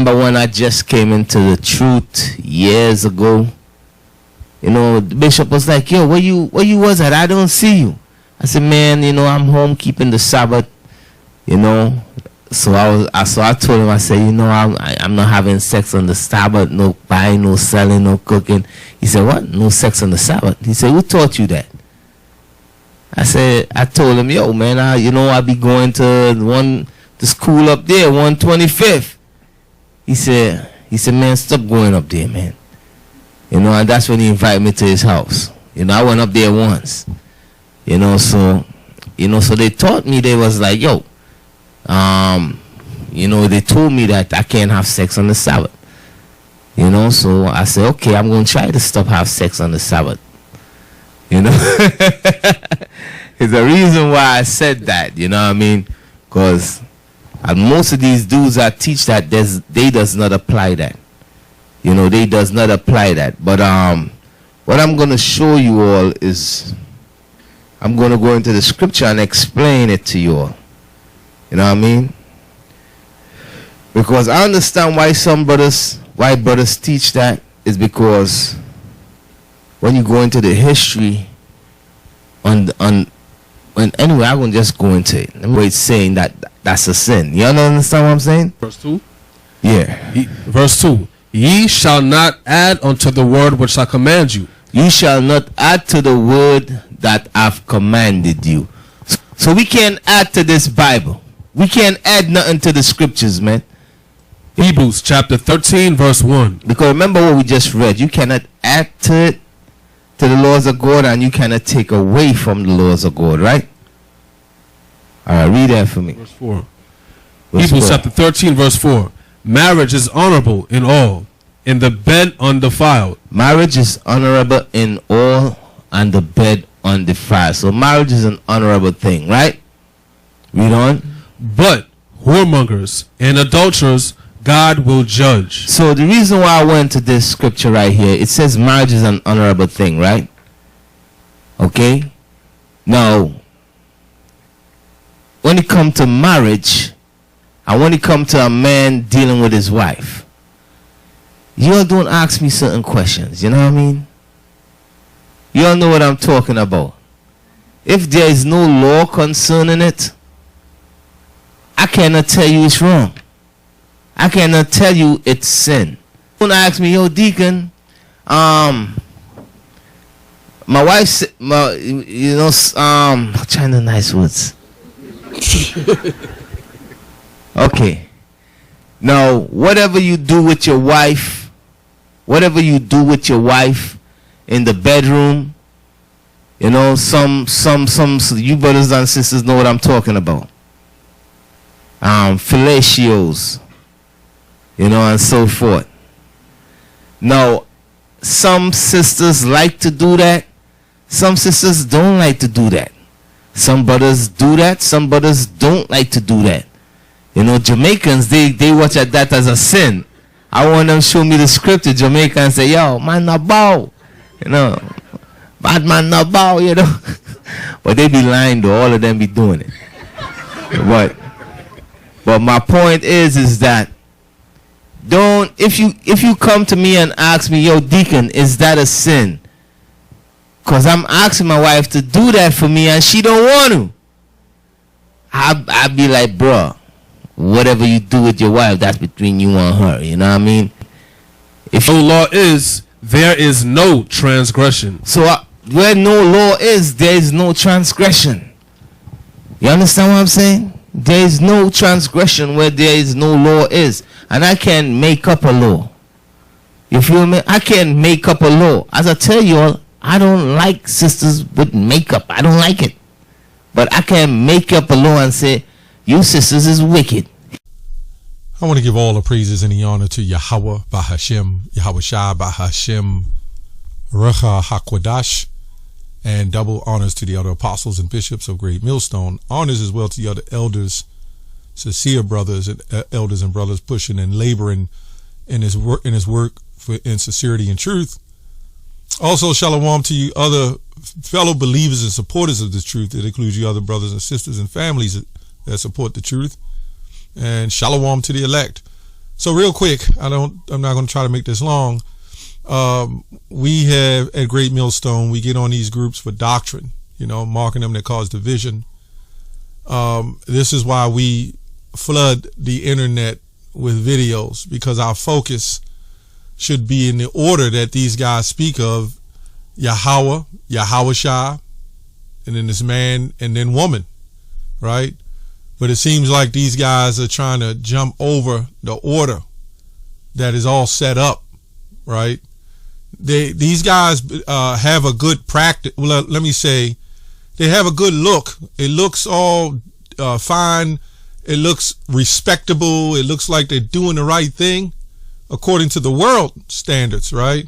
remember when I just came into the truth years ago. You know, the bishop was like, yo, where you was at? I don't see you. I said, man, you know, I'm home keeping the Sabbath, you know. So I told him, I said, you know, I'm not having sex on the Sabbath, no buying, no selling, no cooking. He said, what? No sex on the Sabbath? He said, who taught you that? I told him, yo, man, I'll be going to the school up there, 125th. He said, man, stop going up there, man. You know, and that's when he invited me to his house. You know, I went up there once. You know, so they taught me, they was like, yo, you know, they told me that I can't have sex on the Sabbath. You know, so I said, okay, I'm going to try to stop have sex on the Sabbath. You know, it's the reason why I said that, you know what I mean? Because most of these dudes that teach that, they does not apply that. You know, they does not apply that. But what I'm going to show you all is, I'm going to go into the scripture and explain it to you all. You know what I mean? Because I understand why why brothers teach that is because when you go into the history anyway, I'm going to just go into it. It's saying that's a sin. You understand what I'm saying? Verse 2? Yeah. Verse 2. Ye shall not add unto the word which I command you. You shall not add to the word that I've commanded you. So we can't add to this Bible. We can't add nothing to the scriptures, man. Hebrews chapter 13 verse 1. Because remember what we just read. You cannot add to it, to the laws of God, and you cannot take away from the laws of God, right? All right, read that for me. Verse 4. Hebrews chapter 13 verse 4. Marriage is honorable in all, in the bed undefiled. Marriage is honorable in all, and the bed undefiled. So marriage is an honorable thing, right? Read on. But whoremongers and adulterers God will judge. So the reason why I went to this scripture right here, it says marriage is an honorable thing, right? Okay? Now, when it comes to marriage, and when it comes to a man dealing with his wife, you all don't ask me certain questions, you know what I mean? You all know what I'm talking about. If there is no law concerning it, I cannot tell you it's wrong. I cannot tell you it's sin. Don't ask me, yo, deacon, my wife, China nice words. Okay. Now, whatever you do with your wife in the bedroom, you know, some you brothers and sisters know what I'm talking about. Fellatios, you know, and so forth. Now, some sisters like to do that. Some sisters don't like to do that. Some brothers do that. Some brothers don't like to do that. You know, Jamaicans, they watch at that as a sin. I want them to show me the scripture. Jamaicans say, yo, man, no bow. You know, bad man, no bow, you know. But they be lying though. All of them be doing it. But my point is that if you come to me and ask me, yo, deacon, is that a sin? Because I'm asking my wife to do that for me and she don't want to. I'd be like, bro, whatever you do with your wife, that's between you and her. You know what I mean? If no law is, there is no transgression. So where no law is, there is no transgression. You understand what I'm saying? There is no transgression where there is no law is. And I can't make up a law. You feel me? I can't make up a law. As I tell you all, I don't like sisters with makeup. I don't like it. But I can't make up a law and say, you sisters is wicked. I want to give all the praises and the honor to Yahweh Bahashem, Yahweh Shai Bahashem, Recha HaKwadash, and double honors to the other apostles and bishops of Great Millstone. Honors as well to the other elders, sincere brothers and elders and brothers pushing and laboring in his work in sincerity and truth. Also, shalom to you other fellow believers and supporters of the truth. It includes you other brothers and sisters and families that support the truth. And shalom to the elect. So real quick, I'm not going to try to make this long. We have at Great Millstone, we get on these groups for doctrine, marking them that cause division. This is why we flood the internet with videos, because our focus should be in the order that these guys speak of: Yahweh, Yahawashah, and then this man, and then woman, right? But it seems like these guys are trying to jump over the order that is all set up, right? These guys have a good practice. Well, let me say, they have a good look. It looks all fine. It looks respectable. It looks like they're doing the right thing according to the world standards, right?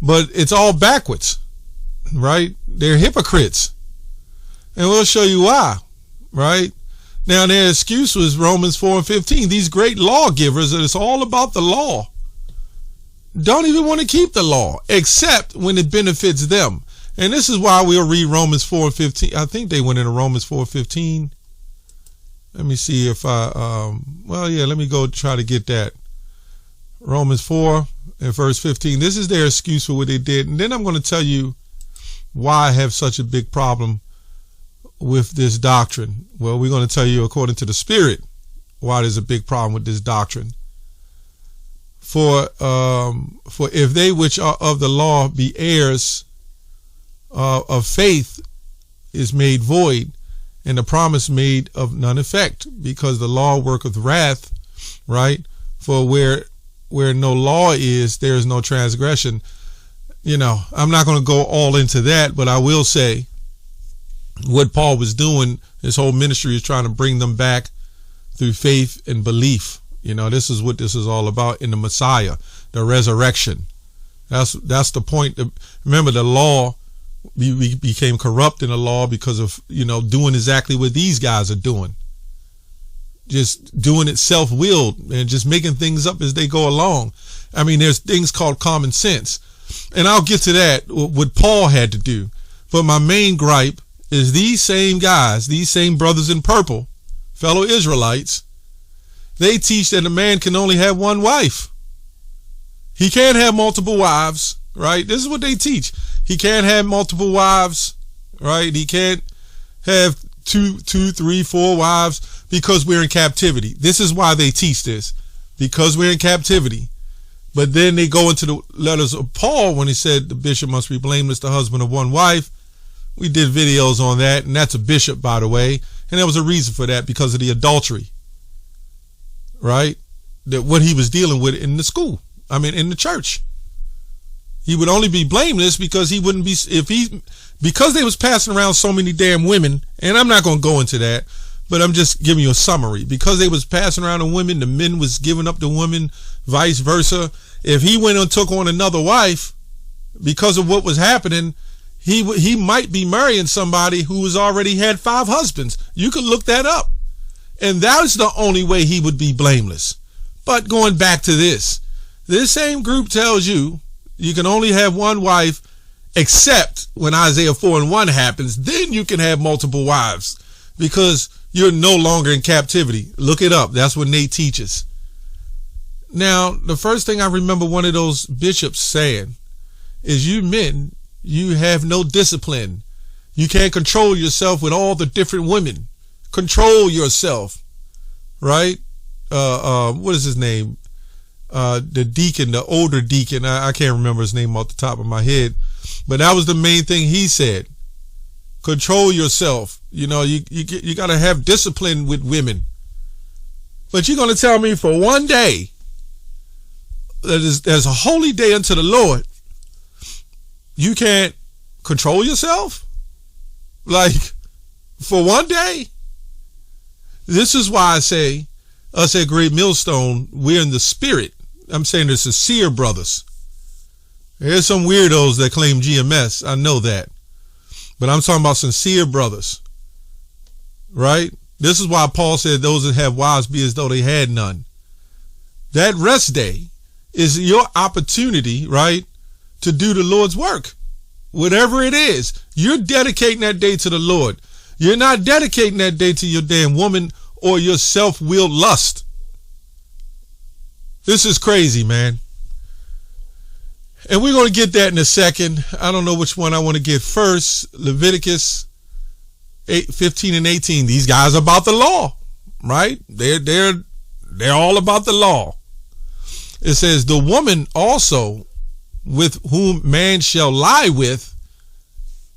But it's all backwards, right? They're hypocrites. And we'll show you why, right? Now, their excuse was Romans 4:15. These great lawgivers, it's all about the law, don't even want to keep the law, except when it benefits them. And this is why we'll read Romans 4:15. I think they went into Romans 4:15. Let me see if let me go try to get that. Romans 4 and verse 15. This is their excuse for what they did. And then I'm going to tell you why I have such a big problem with this doctrine. Well, we're going to tell you, according to the Spirit, why there's a big problem with this doctrine. For if they which are of the law be heirs of faith is made void, and the promise made of none effect, because the law worketh wrath, right? For where no law is, there is no transgression. I'm not going to go all into that, but I will say what Paul was doing, his whole ministry is trying to bring them back through faith and belief. This is what this is all about in the Messiah, the resurrection. That's the point. Remember, the law, we became corrupt in the law because of, doing exactly what these guys are doing. Just doing it self-willed and just making things up as they go along. I mean, there's things called common sense. And I'll get to that, what Paul had to do. But my main gripe is these same guys, these same brothers in purple, fellow Israelites, they teach that a man can only have one wife. He can't have multiple wives, right? This is what they teach. He can't have multiple wives, right? He can't have two, 3, 4 wives because we're in captivity. This is why they teach this, because we're in captivity. But then they go into the letters of Paul when he said the bishop must be blameless, the husband of one wife. We did videos on that, and that's a bishop, by the way. And there was a reason for that, because of the adultery, right? That what he was dealing with in the school. In the church. He would only be blameless because he wouldn't be, because they was passing around so many damn women, and I'm not going to go into that, but I'm just giving you a summary. Because they was passing around the women, the men was giving up the women, vice versa. If he went and took on another wife, because of what was happening, he might be marrying somebody who has already had 5 husbands. You can look that up. And that's the only way he would be blameless. But going back to this same group tells you can only have one wife, except when Isaiah 4:1 happens, then you can have multiple wives because you're no longer in captivity. Look it up. That's what Nate teaches. Now, the first thing I remember one of those bishops saying is, you men, you have no discipline. You can't control yourself with all the different women. Control yourself, right? What is his name? The deacon, the older deacon, I can't remember his name off the top of my head, but that was the main thing he said. Control yourself. You got to have discipline with women. But you're going to tell me for one day that there's a holy day unto the Lord, you can't control yourself? Like, for one day? This is why I say, us at Great Millstone, we're in the spirit. I'm saying they're sincere brothers. There's some weirdos that claim GMS. I know that. But I'm talking about sincere brothers. Right? This is why Paul said those that have wives be as though they had none. That rest day is your opportunity, right, to do the Lord's work. Whatever it is, you're dedicating that day to the Lord. You're not dedicating that day to your damn woman or your self-willed lust. This is crazy, man. And we're going to get that in a second. I don't know which one I want to get first. Leviticus 15 and 18. These guys are about the law, right? They're all about the law. It says, the woman also with whom man shall lie with,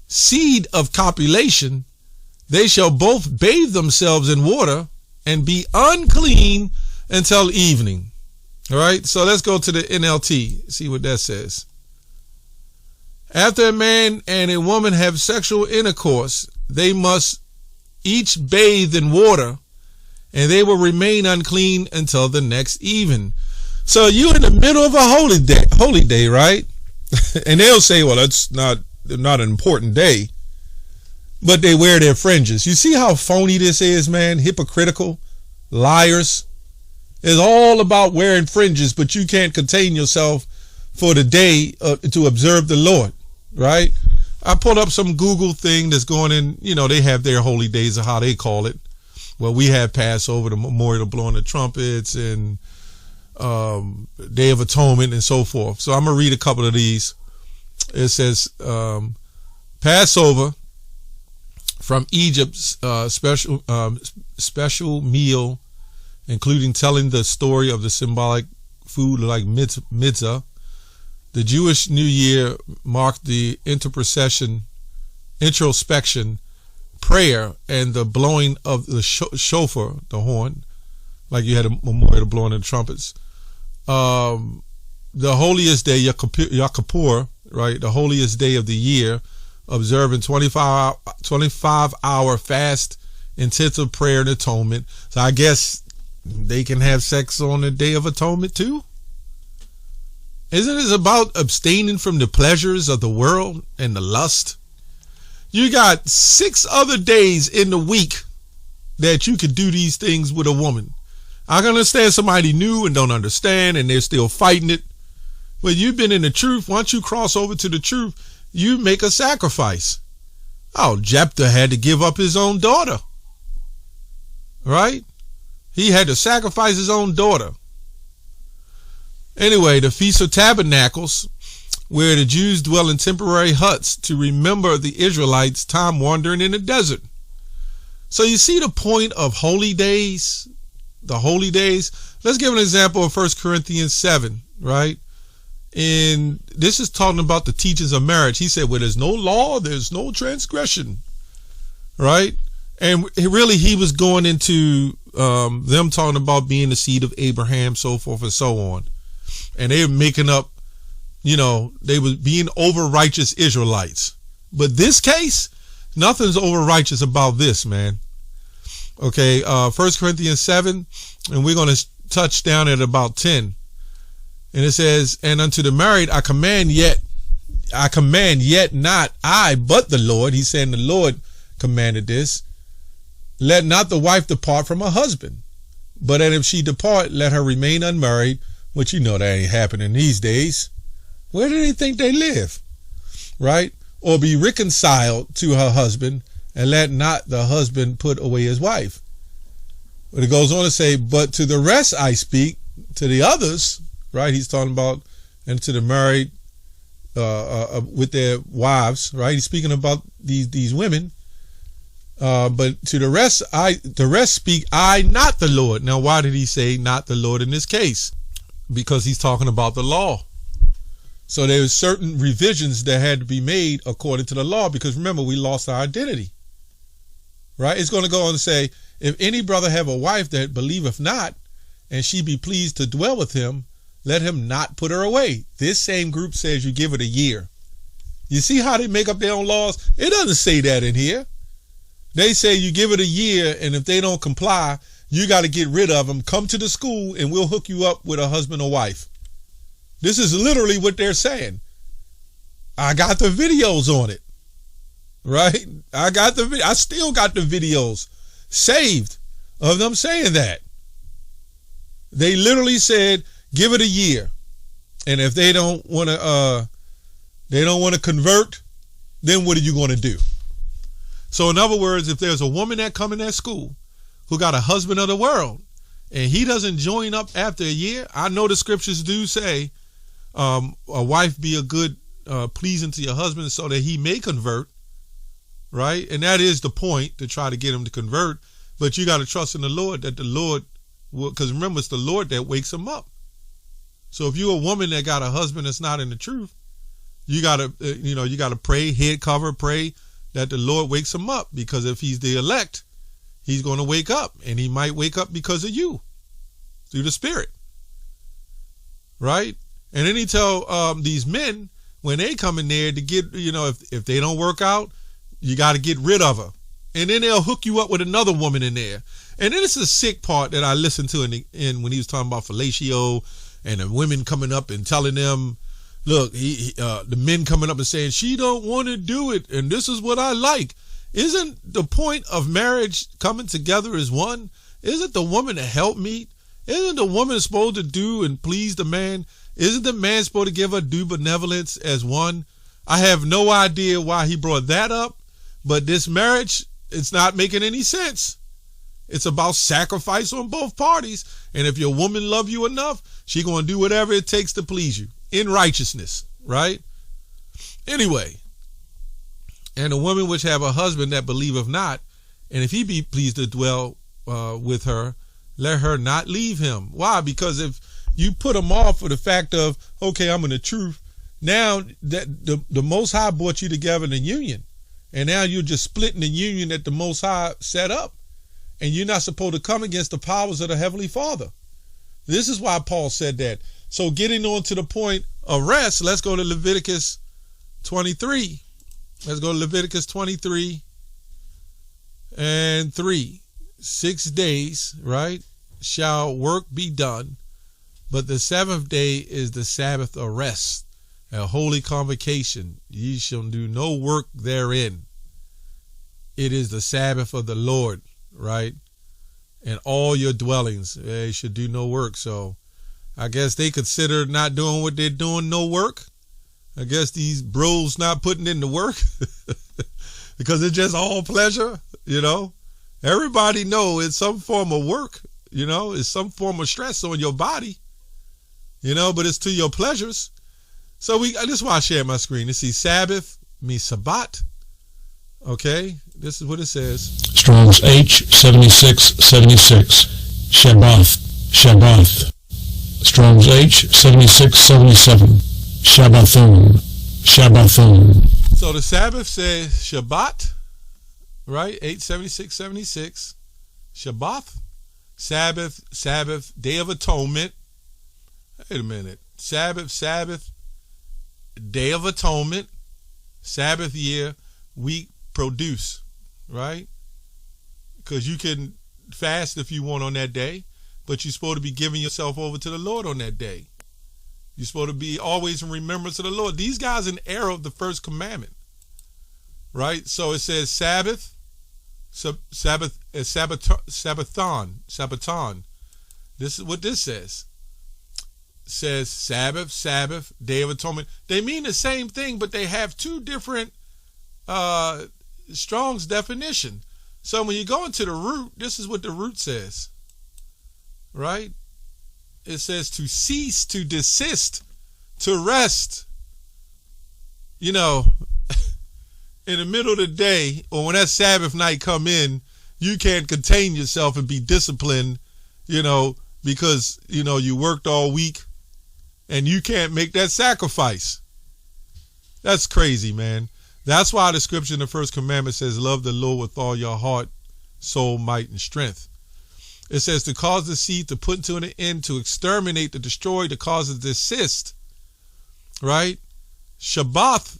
seed of copulation, they shall both bathe themselves in water and be unclean until evening. All right, so let's go to the NLT, see what that says. After a man and a woman have sexual intercourse, they must each bathe in water, and they will remain unclean until the next even. So you're in the middle of a holy day, right? And they'll say, well, that's not an important day, but they wear their fringes. You see how phony this is, man? Hypocritical, liars. It's all about wearing fringes, but you can't contain yourself for the day to observe the Lord, right? I pulled up some Google thing that's going in, they have their holy days of how they call it. Well, we have Passover, the Memorial, blowing the trumpets, and Day of Atonement, and so forth. So I'm going to read a couple of these. It says, Passover from Egypt's special meal, including telling the story of the symbolic food like mitzvah. The Jewish New Year marked the introspection, prayer, and the blowing of the shofar, the horn, like you had a memorial blowing of the trumpets. The holiest day, Yom Kippur, right, the holiest day of the year, observing 25-hour fast, intensive prayer and atonement. So I guess they can have sex on the Day of Atonement too? Isn't it about abstaining from the pleasures of the world and the lust? You got 6 other days in the week that you could do these things with a woman. I can understand somebody new and don't understand and they're still fighting it. When you've been in the truth, once you cross over to the truth, you make a sacrifice. Oh, Jephthah had to give up his own daughter. Right? He had to sacrifice his own daughter. Anyway, the Feast of Tabernacles, where the Jews dwell in temporary huts to remember the Israelites' time wandering in the desert. So you see the point of holy days, the holy days. Let's give an example of 1 Corinthians 7, right? And this is talking about the teachings of marriage. He said, where there's no law, there's no transgression, right? And really, he was going into them talking about being the seed of Abraham, so forth and so on. And they were making up, they were being over righteous Israelites. But this case, nothing's over righteous about this, man. Okay, 1 Corinthians 7, and we're going to touch down at about 10. And it says, and unto the married I command yet not I, but the Lord. He's saying the Lord commanded this. Let not the wife depart from her husband, but that if she depart, let her remain unmarried, which that ain't happening these days. Where do they think they live? Right? Or be reconciled to her husband, and let not the husband put away his wife. But it goes on to say, but to the rest I speak, to the others, right? He's talking about, and to the married with their wives, right? He's speaking about these women. But to the rest speak I, not the Lord. Now, why did he say not the Lord in this case? Because he's talking about the law. So there's certain revisions that had to be made according to the law, because remember, we lost our identity, right? It's going to go on to say, if any brother have a wife that believeth not, and she be pleased to dwell with him, let him not put her away. This same group says you give it a year. You see how they make up their own laws? It doesn't say that in here. They say you give it a year, and if they don't comply, you got to get rid of them. Come to the school, and we'll hook you up with a husband or wife. This is literally what they're saying. I got the videos on it, right? I still got the videos saved of them saying that. They literally said, give it a year, and if they don't want to convert, then what are you going to do? So in other words, if there's a woman that come in that school who got a husband of the world, and he doesn't join up after a year, I know the scriptures do say a wife be a good pleasing to your husband so that he may convert, right? And that is the point, to try to get him to convert. But you got to trust in the Lord that the Lord will, because remember, it's the Lord that wakes him up. So if you're a woman that got a husband that's not in the truth, you got to, you got to pray, head cover, pray that the Lord wakes him up, because if he's the elect, he's going to wake up, and he might wake up because of you, through the Spirit, right? And then he tell these men, when they come in there to get, if they don't work out, you got to get rid of her. And then they'll hook you up with another woman in there. And then it's a sick part that I listened to in when he was talking about fellatio, and the women coming up and telling them, look, the men coming up and saying, she don't want to do it, and this is what I like. Isn't the point of marriage coming together as one? Isn't the woman a helpmeet? Isn't the woman supposed to do and please the man? Isn't the man supposed to give her due benevolence as one? I have no idea why he brought that up, but this marriage, it's not making any sense. It's about sacrifice on both parties. And if your woman love you enough, she going to do whatever it takes to please you in righteousness, right? Anyway, and a woman which have a husband that believeth not, and if he be pleased to dwell with her, let her not leave him. Why? Because if you put him off for the fact of, okay, I'm in the truth, now that the Most High brought you together in a union, and now you're just splitting the union that the Most High set up, and you're not supposed to come against the powers of the Heavenly Father. This is why Paul said that. So getting on to the point of rest, let's go to Leviticus 23. Let's go to Leviticus 23 and 3. 6 days, right, shall work be done, but the seventh day is the Sabbath of rest, a holy convocation. Ye shall do no work therein. It is the Sabbath of the Lord, right? And all your dwellings, they should do no work. So I guess they consider not doing what they're doing no work. I guess these bros not putting in the work because it's just all pleasure, Everybody know it's some form of work, it's some form of stress on your body, but it's to your pleasures. So this is why I share my screen. You see, Sabbath means Sabbath. Okay, this is what it says. Strong's H7676. Shabbath. Strong's H7677. Shabbathon. So the Sabbath says Shabbat, right? 87676. Shabbath. Sabbath, Day of Atonement. Wait a minute. Sabbath, Day of Atonement, Sabbath year, week, produce, right? Because you can fast if you want on that day, but you're supposed to be giving yourself over to the Lord on that day. You're supposed to be always in remembrance of the Lord. These guys in error of the first commandment, right? So it says Sabbathon. This is what this says. It says Sabbath, Day of Atonement. They mean the same thing, but they have two different Strong's definition. So when you go into the root, this is what the root says, right? It says to cease, to desist, to rest. In the middle of the day, or when that Sabbath night come in, you can't contain yourself and be disciplined, because, you worked all week and you can't make that sacrifice. That's crazy, man. That's why the scripture in the first commandment says, love the Lord with all your heart, soul, might, and strength. It says to cause the seed, to put to an end, to exterminate, to destroy, to cause to desist, right? Shabbath,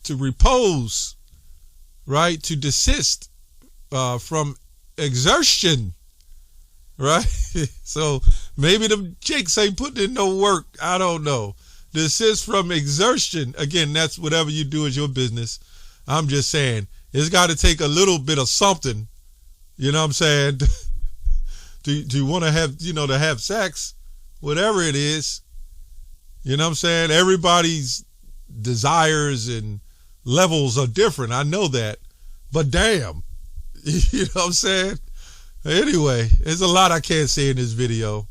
to repose, right? To desist from exertion, right? So maybe the jakes ain't putting in no work. I don't know. Desist from exertion. Again, that's whatever you do is your business. I'm just saying, it's got to take a little bit of something, you know what I'm saying, to want to have, to have sex, whatever it is. You know what I'm saying? Everybody's desires and levels are different. I know that. But damn, you know what I'm saying? Anyway, there's a lot I can't say in this video.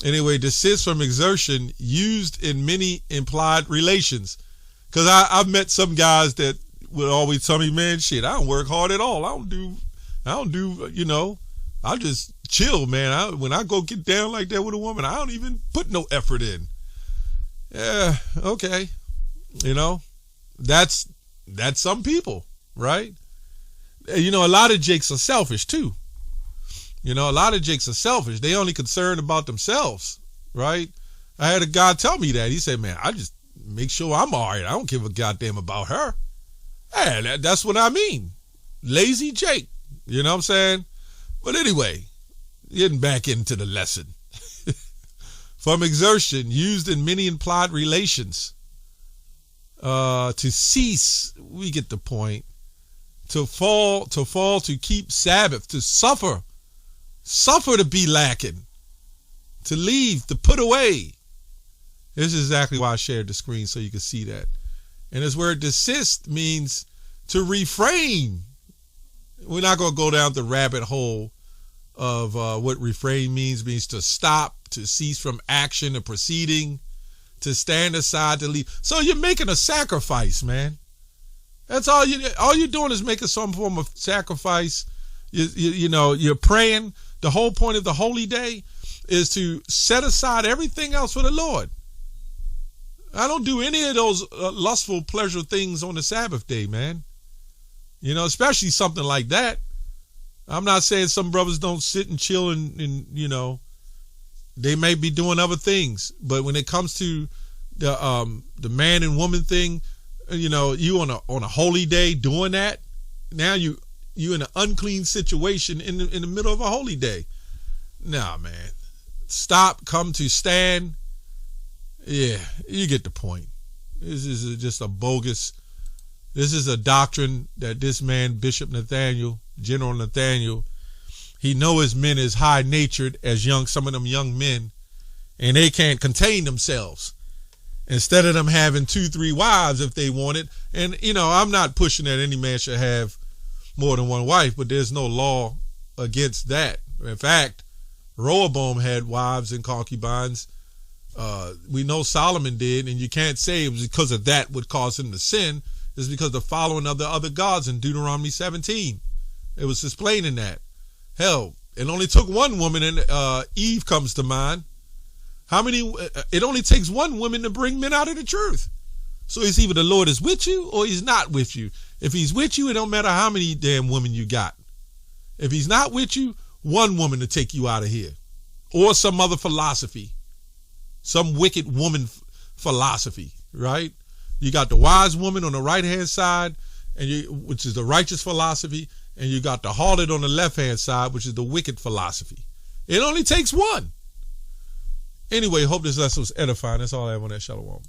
Anyway, desist from exertion used in many implied relations. Because I've met some guys that would always tell me, man, shit, I don't work hard at all. I don't do, you know, I just chill, man. When I go get down like that with a woman, I don't even put no effort in. Yeah, okay. You know, that's some people, right? You know, a lot of jakes are selfish too. You know, a lot of jakes are selfish. They only concerned about themselves, right? I had a guy tell me that. He said, man, I just make sure I'm all right. I don't give a goddamn about her. Hey, that's what I mean. Lazy Jake. You know what I'm saying? But anyway, getting back into the lesson. From exertion used in many implied relations. To cease, we get the point. To fall, to keep Sabbath, to suffer to be lacking, to leave, to put away. This is exactly why I shared the screen so you can see that. And this word desist means to refrain. We're not going to go down the rabbit hole of what refrain means to stop, to cease from action or proceeding, to stand aside, to leave. So you're making a sacrifice, man. That's all you're doing is making some form of sacrifice. You know, you're praying. The whole point of the holy day is to set aside everything else for the Lord. I don't do any of those lustful pleasure things on the Sabbath day, man. You know, especially something like that. I'm not saying some brothers don't sit and chill and you know, they may be doing other things. But when it comes to the man and woman thing, you know, you on a holy day doing that, now you in an unclean situation in the middle of a holy day. Nah, man. Stop, come to stand. Yeah, you get the point. This is just a bogus. This is a doctrine that this man, Bishop Nathaniel, General Nathaniel, he know his men is high-natured as some of them young men, and they can't contain themselves. Instead of them having 2-3 wives if they want it, and, you know, I'm not pushing that any man should have more than one wife, but there's no law against that. In fact, Rehoboam had wives and concubines. We know Solomon did, and you can't say it was because of that would cause him to sin. It's because of the following of the other gods in Deuteronomy 17. It was explaining that. Hell, it only took one woman, and Eve comes to mind. How many? It only takes one woman to bring men out of the truth. So it's either the Lord is with you or he's not with you. If he's with you, it don't matter how many damn women you got. If he's not with you, one woman to take you out of here. Or some other philosophy. Some wicked woman philosophy, right? You got the wise woman on the right-hand side, which is the righteous philosophy, and you got the harlot on the left-hand side, which is the wicked philosophy. It only takes one. Anyway, hope this lesson was edifying. That's all I have on that. Shalom.